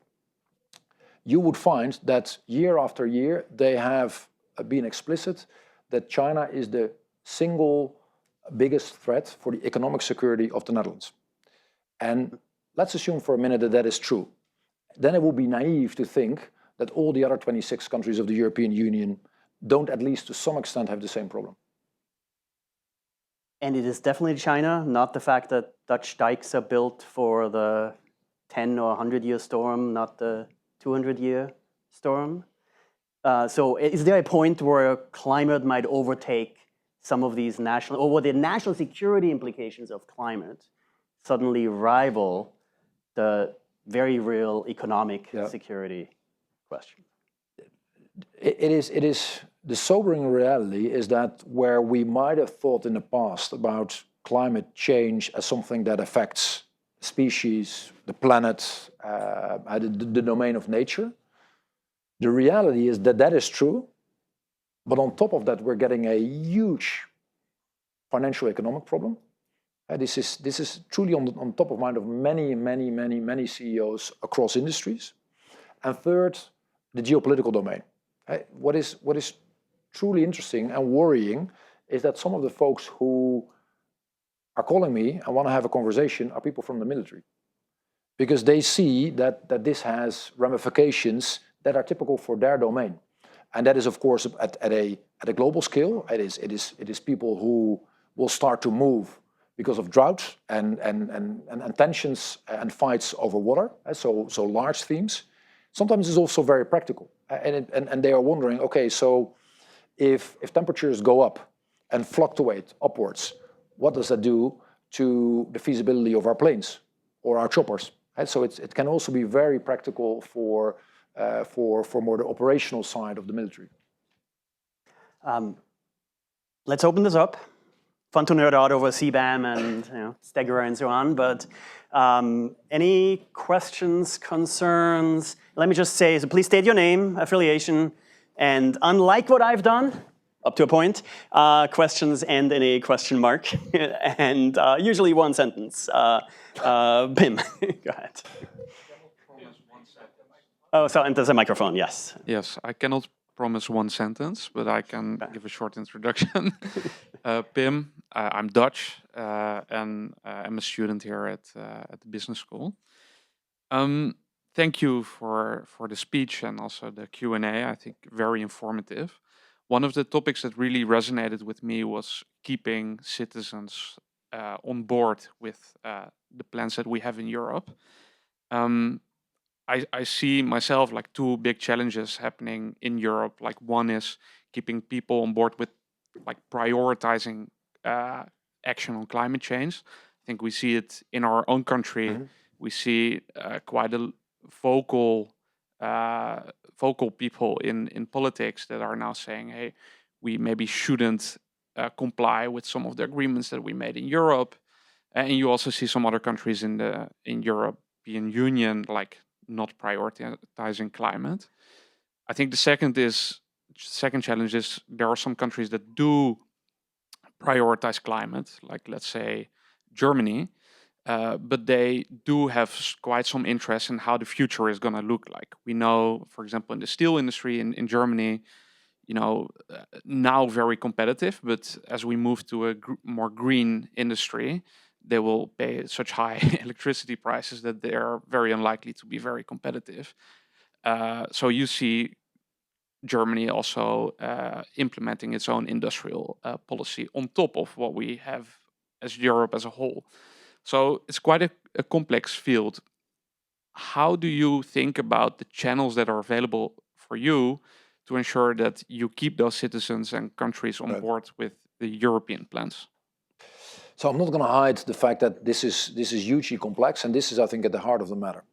you would find that year after year they have been explicit that China is the single biggest threat for the economic security of the Netherlands. And let's assume for a minute that that is true. Then it would be naive to think that all the other 26 countries of the European Union don't at least to some extent have the same problem. And it is definitely China, not the fact that Dutch dikes are built for the 10 or 100-year storm, not the 200-year storm. So is there a point where climate might overtake some of these national, or the national security implications of climate suddenly rival the very real economic security question? It is the sobering reality is that where we might have thought in the past about climate change as something that affects species, the planet, the domain of nature, the reality is that that is true, but on top of that we're getting a huge financial economic problem. This is truly on top of mind of many CEOs across industries. And third, the geopolitical domain. What is truly interesting and worrying is that some of the folks who are calling me and want to have a conversation are people from the military, because they see that this has ramifications that are typical for their domain, and that is of course at a global scale. It is people who will start to move because of drought and tensions and fights over water. So large themes. Sometimes it's also very practical, and they are wondering, okay, so if temperatures go up and fluctuate upwards, what does that do to the feasibility of our planes or our choppers? So it can also be very practical for more the operational side of the military. Let's open this up. Fun to nerd out over CBAM and Stegra and so on, but any questions, concerns? Let me just say, so please state your name, affiliation, and unlike what I've done, up to a point, questions end in a question mark, and usually one sentence. Pim, go ahead. Oh, so and there's a microphone, yes. Yes, I cannot promise one sentence, but I can give a short introduction. Pim, I'm Dutch, and I'm a student here at the business school. Thank you for the speech and also the Q&A. I think very informative. One of the topics that really resonated with me was keeping citizens on board with the plans that we have in Europe. I see myself like two big challenges happening in Europe. Like one is keeping people on board with like prioritizing action on climate change. I think we see it in our own country. Mm-hmm. We see quite a vocal people in politics that are now saying, hey, we maybe shouldn't comply with some of the agreements that we made in Europe. And you also see some other countries in European Union like not prioritizing climate. I think the second challenge is there are some countries that do prioritize climate, like let's say Germany, but they do have quite some interest in how the future is going to look like. We know, for example, in the steel industry in Germany, now very competitive, but as we move to a more green industry, they will pay such high electricity prices that they are very unlikely to be very competitive. So you see Germany also implementing its own industrial policy on top of what we have as Europe as a whole. So it's quite a complex field. How do you think about the channels that are available for you to ensure that you keep those citizens and countries on board with the European plans? So I'm not going to hide the fact that this is hugely complex, and this is, I think, at the heart of the matter.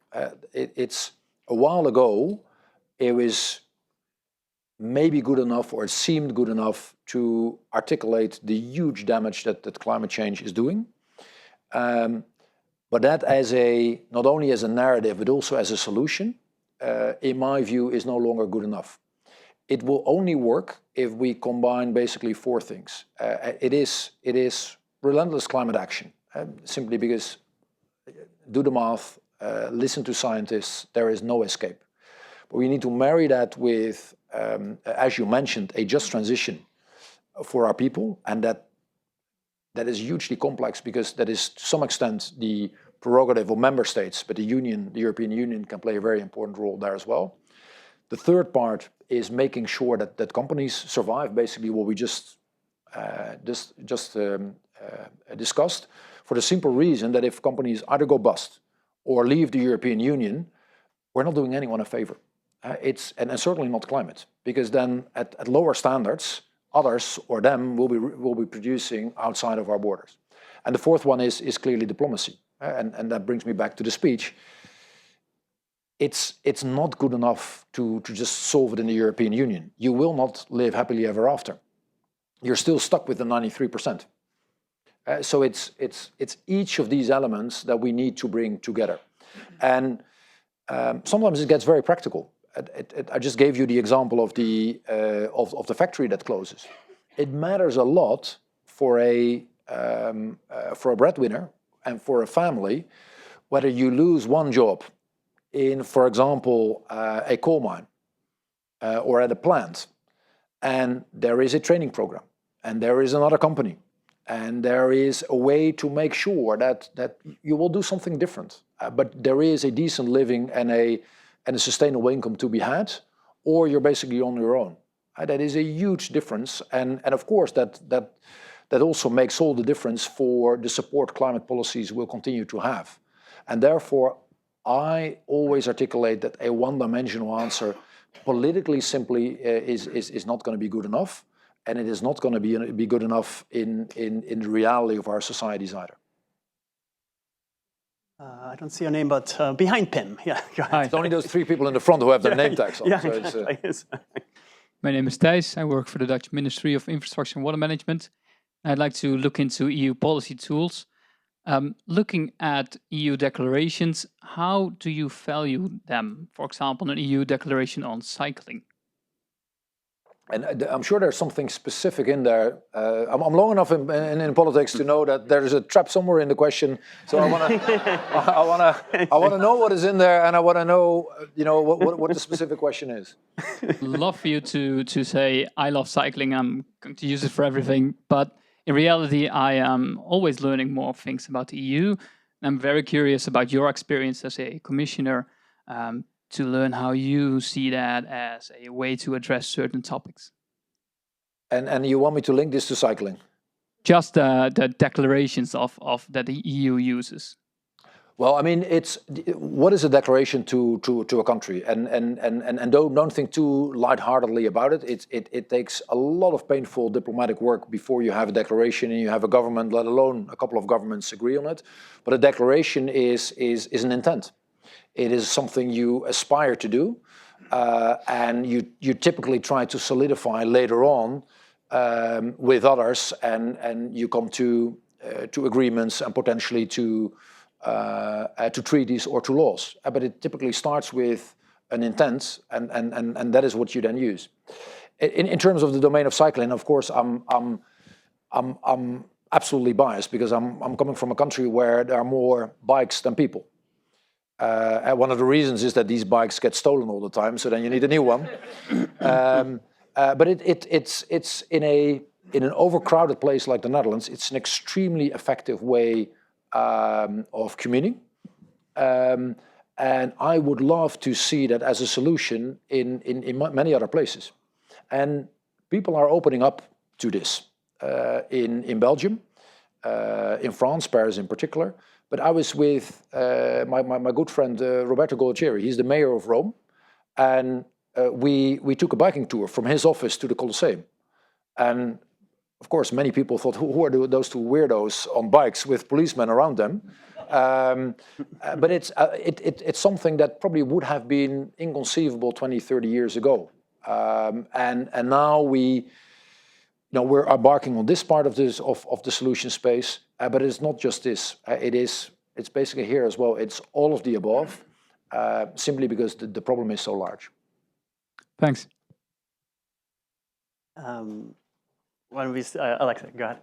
It's a while ago, it was maybe good enough, or it seemed good enough to articulate the huge damage that climate change is doing. But that not only as a narrative, but also as a solution, in my view, is no longer good enough. It will only work if we combine basically four things. It is relentless climate action, simply because do the math, listen to scientists, there is no escape. But we need to marry that with, as you mentioned, a just transition for our people, and that is hugely complex because that is to some extent the prerogative of member states, but the European Union can play a very important role there as well. The third part is making sure that companies survive, basically what we just discussed, for the simple reason that if companies either go bust or leave the European Union, we're not doing anyone a favor. And certainly not climate, because then at lower standards, others or them will be producing outside of our borders. And the fourth one is clearly diplomacy. And that brings me back to the speech. It's not good enough to just solve it in the European Union. You will not live happily ever after. You're still stuck with the 93%. So it's each of these elements that we need to bring together. And sometimes it gets very practical. I just gave you the example of the factory that closes. It matters a lot for a breadwinner and for a family whether you lose one job in, for example, a coal mine or at a plant, and there is a training program, and there is another company, and there is a way to make sure that you will do something different, but there is a decent living and a sustainable income to be had, or you're basically on your own. That is a huge difference, and of course that also makes all the difference for the support climate policies will continue to have. And therefore, I always articulate that a one-dimensional answer politically simply is not going to be good enough, and it is not going to be good enough in the reality of our societies either. I don't see your name, but behind Pim. Yeah, go ahead. It's only those three people in the front who have their name tags on. Yeah, So exactly. My name is Thijs. I work for the Dutch Ministry of Infrastructure and Water Management. I'd like to look into EU policy tools. Looking at EU declarations, how do you value them? For example, an EU declaration on cycling. And I'm sure there's something specific in there. I'm long enough in politics to know that there is a trap somewhere in the question. So I want to know what is in there, and I want to know, what the specific question is. Love for you to say I love cycling. I'm going to use it for everything, but in reality, I am always learning more things about the EU. I'm very curious about your experience as a commissioner. To learn how you see that as a way to address certain topics. And you want me to link this to cycling? Just the declarations of that the EU uses. Well, I mean, what is a declaration to a country? And don't think too lightheartedly about it. It takes a lot of painful diplomatic work before you have a declaration and you have a government, let alone a couple of governments agree on it. But a declaration is an intent. It is something you aspire to do, and you typically try to solidify later on with others, and you come to agreements and potentially to treaties or to laws. But it typically starts with an intent, and that is what you then use. In terms of the domain of cycling, of course, I'm absolutely biased because I'm coming from a country where there are more bikes than people. And one of the reasons is that these bikes get stolen all the time, so then you need a new one. But it's in an overcrowded place like the Netherlands, it's an extremely effective way of commuting. And I would love to see that as a solution in many other places. And people are opening up to this in Belgium, in France, Paris in particular. But I was with my good friend Roberto Gualtieri. He's the mayor of Rome. And we took a biking tour from his office to the Colosseum. And of course, many people thought, who are those two weirdos on bikes with policemen around them? But it's something that probably would have been inconceivable 20, 30 years ago. And now we're embarking on this part of the solution space, but it's not just this. It's basically here as well. It's all of the above, simply because the problem is so large. Thanks. Alexa, go ahead.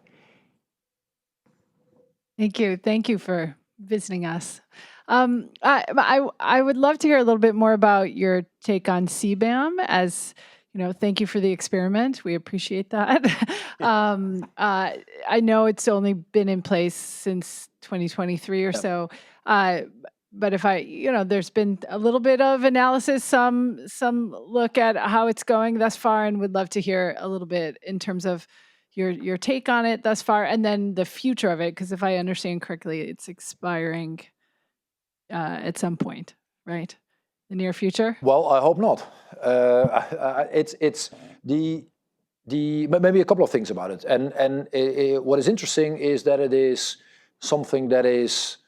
Thank you for visiting us. I would love to hear a little bit more about your take on CBAM. As you know, thank you for the experiment. We appreciate that. I know it's only been in place since 2023 or so. But if there's been a little bit of analysis, some look at how it's going thus far, and would love to hear a little bit in terms of your take on it thus far, and then the future of it, because if I understand correctly, it's expiring at some point, right? The near future? Well, I hope not. It's maybe a couple of things about it, and what is interesting is that it is something that is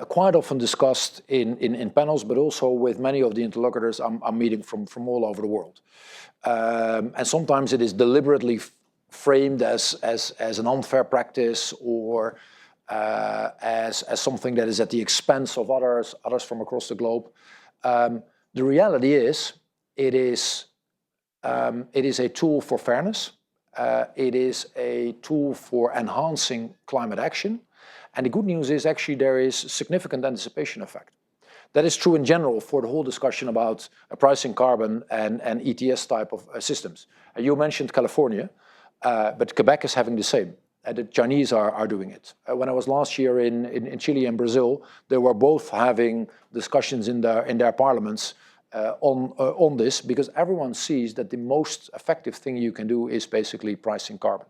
quite often discussed in panels, but also with many of the interlocutors I'm meeting from all over the world. And sometimes it is deliberately framed as an unfair practice or as something that is at the expense of others from across the globe. The reality is, it is a tool for fairness. It is a tool for enhancing climate action. And the good news is actually there is significant anticipation effect. That is true in general for the whole discussion about pricing carbon and ETS type of systems. You mentioned California, but Quebec is having the same. The Chinese are doing it. When I was last year in Chile and Brazil, they were both having discussions in their parliaments on this, because everyone sees that the most effective thing you can do is basically pricing carbon.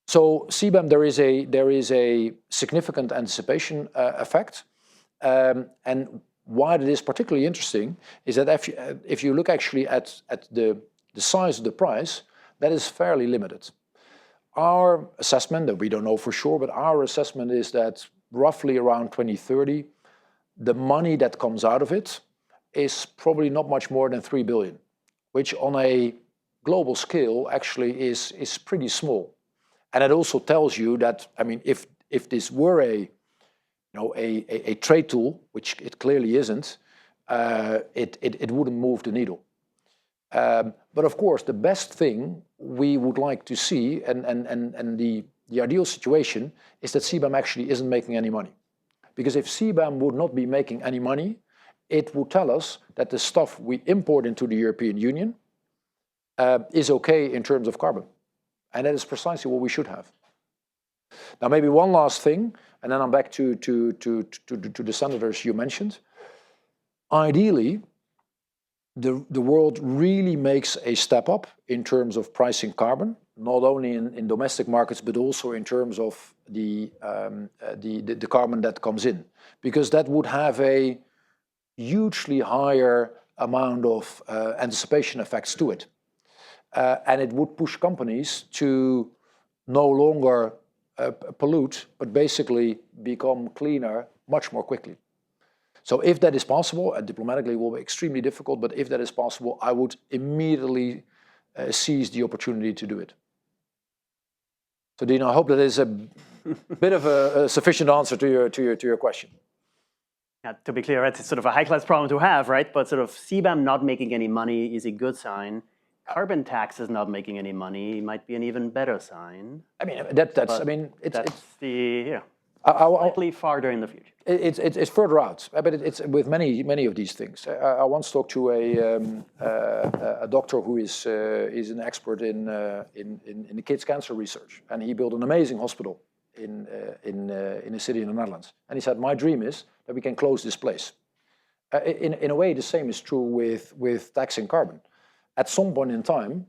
So CBAM, there is a significant anticipation effect, and why it is particularly interesting is that if you look actually at the size of the price, that is fairly limited. Our assessment, that we don't know for sure, but our assessment is that roughly around 2030, the money that comes out of it is probably not much more than 3 billion, which on a global scale actually is pretty small. And it also tells you that, I mean, if this were a trade tool, which it clearly isn't, it wouldn't move the needle. But of course, the best thing we would like to see, and the ideal situation, is that CBAM actually isn't making any money. Because if CBAM would not be making any money, it would tell us that the stuff we import into the European Union is okay in terms of carbon. And that is precisely what we should have. Now, maybe one last thing, and then I'm back to the senators you mentioned. Ideally, the world really makes a step up in terms of pricing carbon, not only in domestic markets, but also in terms of the carbon that comes in, because that would have a hugely higher amount of anticipation effects to it. And it would push companies to no longer pollute, but basically become cleaner much more quickly. So if that is possible, and diplomatically it will be extremely difficult, but if that is possible, I would immediately seize the opportunity to do it. So Dean, I hope that is a bit of a sufficient answer to your question. Yeah, to be clear, it's sort of a high-class problem to have, right? But sort of CBAM not making any money is a good sign. carbon tax is not making any money might be an even better sign. I mean, that's But I mean, that's the I, slightly farther in the future. it's further out, but it's with many of these things. I once talked to a doctor who is an expert in the kids' cancer research, and he built an amazing hospital in a city in the Netherlands. And he said, my dream is that we can close this place. In a way, the same is true with taxing carbon. At some point in time,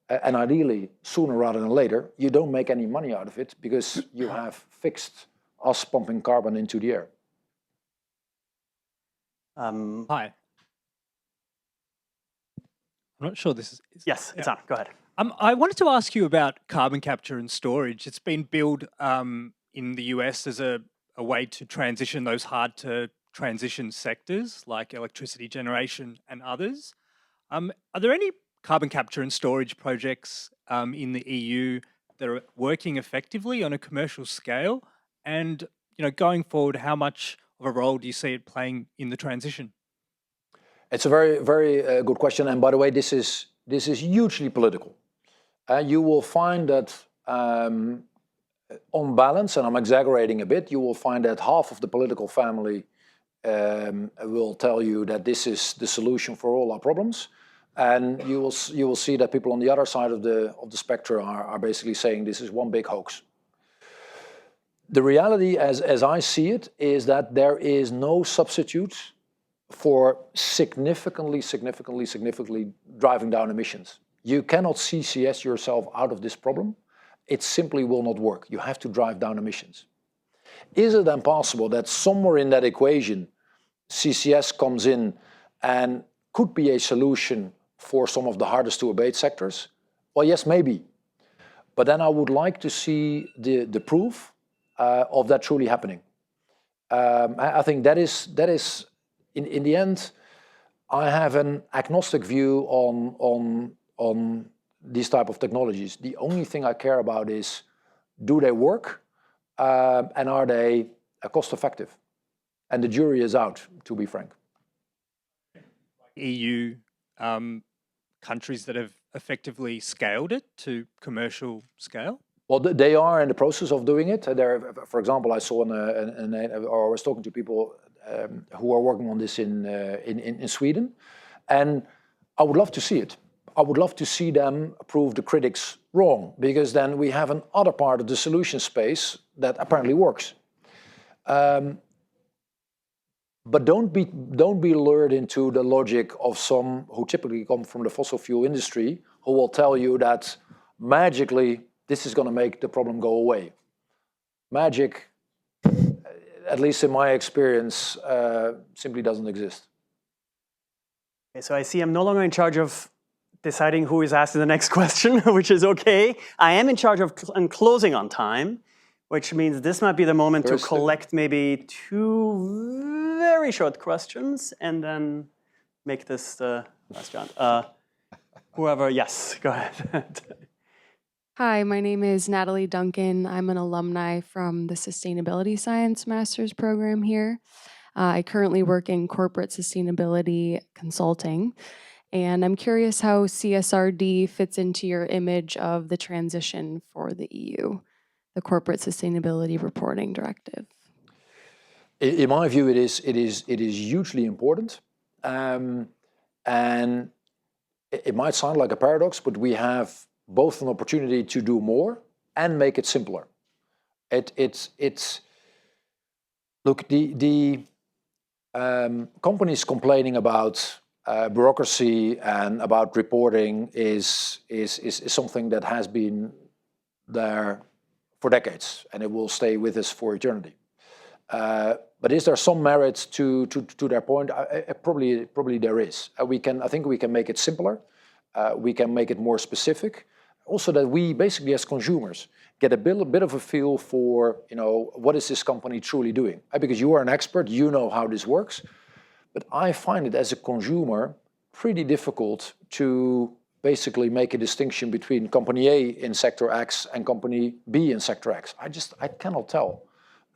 and ideally sooner rather than later, you don't make any money out of it because you have fixed us pumping carbon into the air. Hi. I'm not sure this is... Yes, it's on. Go ahead. I wanted to ask you about carbon capture and storage. It's been billed in the US as a way to transition those hard-to-transition sectors like electricity generation and others. Are there any carbon capture and storage projects in the EU that are working effectively on a commercial scale? And going forward, how much of a role do you see it playing in the transition? It's a very, very good question. And by the way, this is hugely political. You will find that on balance, and I'm exaggerating a bit, you will find that half of the political family will tell you that this is the solution for all our problems. And you will see that people on the other side of the spectrum are basically saying this is one big hoax. The reality, as I see it, is that there is no substitute for significantly driving down emissions. You cannot CCS yourself out of this problem. It simply will not work. You have to drive down emissions. Is it then possible that somewhere in that equation, CCS comes in and could be a solution for some of the hardest to abate sectors? Well, yes, maybe. But then I would like to see the proof of that truly happening. I think that is in the end, I have an agnostic view on these type of technologies. The only thing I care about is, do they work and are they cost effective? And the jury is out, to be frank. EU countries that have effectively scaled it to commercial scale? Well, they are in the process of doing it. There, for example, I saw or I was talking to people who are working on this in Sweden, and I would love to see it. I would love to see them prove the critics wrong, because then we have another part of the solution space that apparently works. But don't be lured into the logic of some who typically come from the fossil fuel industry, who will tell you that magically this is going to make the problem go away. Magic, at least in my experience, simply doesn't exist. Okay, so I see I'm no longer in charge of deciding who is asking the next question, which is okay. I am in charge of closing on time, which means this might be the moment to collect maybe 2 very short questions and then make this the last round. Whoever, yes, go ahead. Hi, my name is Natalie Duncan. I'm an alumni from the Sustainability Science Master's program here. I currently work in corporate sustainability consulting, and I'm curious how CSRD fits into your image of the transition for the EU, the Corporate Sustainability Reporting Directive. In my view, it is hugely important, and it might sound like a paradox, but we have both an opportunity to do more and make it simpler. Look, the companies complaining about bureaucracy and about reporting is something that has been there for decades, and it will stay with us for eternity. But is there some merit to their point? Probably there is. I think we can make it simpler. We can make it more specific. Also, that we basically, as consumers, get a bit of a feel for, what is this company truly doing? Because you are an expert, you know how this works. But I find it as a consumer pretty difficult to basically make a distinction between company A in sector X and company B in sector X. I cannot tell.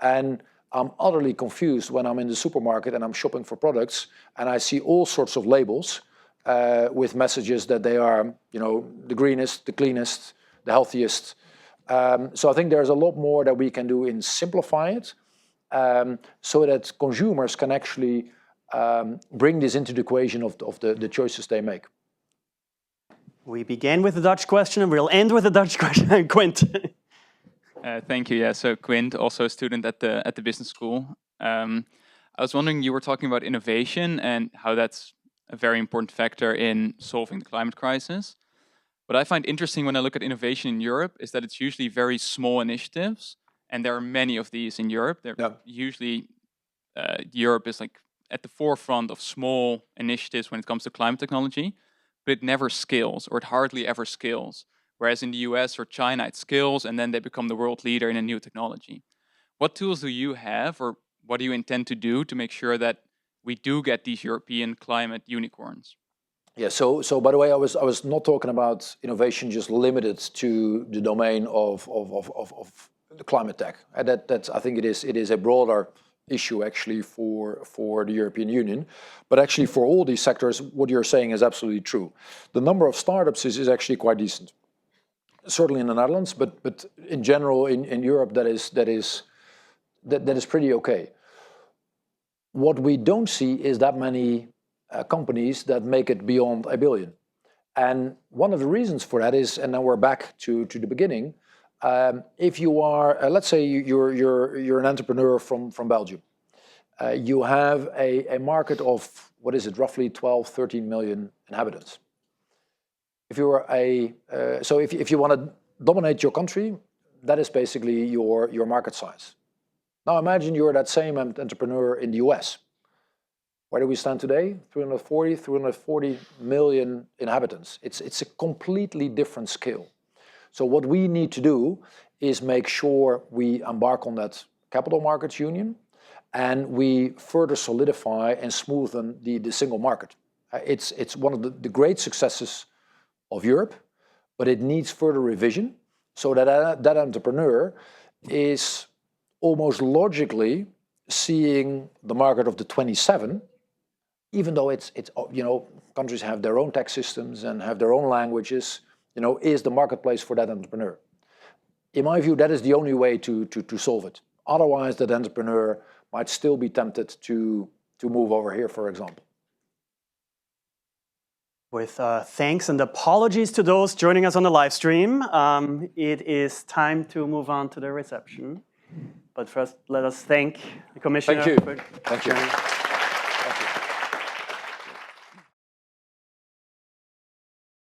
And I'm utterly confused when I'm in the supermarket and I'm shopping for products and I see all sorts of labels with messages that they are, the greenest, the cleanest, the healthiest. So I think there's a lot more that we can do in simplify it, so that consumers can actually bring this into the equation of the choices they make. We began with the Dutch question and we'll end with the Dutch question. Quint. Thank you. Yeah, so Quint, also a student at the business school. I was wondering, you were talking about innovation and how that's a very important factor in solving the climate crisis. What I find interesting when I look at innovation in Europe is that it's usually very small initiatives, and there are many of these in Europe. Usually, Europe is like at the forefront of small initiatives when it comes to climate technology, but it never scales, or it hardly ever scales. Whereas in the US or China, it scales, and then they become the world leader in a new technology. What tools do you have, or what do you intend to do to make sure that we do get these European climate unicorns? Yeah, so by the way, I was not talking about innovation just limited to the domain of the climate tech. That's I think it is a broader issue actually for the European Union, but actually for all these sectors, what you're saying is absolutely true. The number of startups is actually quite decent, certainly in the Netherlands, but in general in Europe that is pretty okay. What we don't see is that many companies that make it beyond $1 billion. And one of the reasons for that is, and now we're back to the beginning, if you are, let's say you're an entrepreneur from Belgium, you have a market of, what is it, roughly 12, 13 million inhabitants. If you're so if you want to dominate your country, that is basically your market size. Now imagine you're that same entrepreneur in the US. Where do we stand today? 340 million inhabitants. It's a completely different scale. So what we need to do is make sure we embark on that capital markets union and we further solidify and smoothen the single market. It's one of the great successes of Europe, but it needs further revision so that entrepreneur is almost logically seeing the market of the 27, even though it's countries have their own tax systems and have their own languages, is the marketplace for that entrepreneur. In my view, that is the only way to solve it. Otherwise, that entrepreneur might still be tempted to move over here, for example. With thanks and apologies to those joining us on the live stream, it is time to move on to the reception. But first, let us thank the Commissioner. Thank you. Thank you.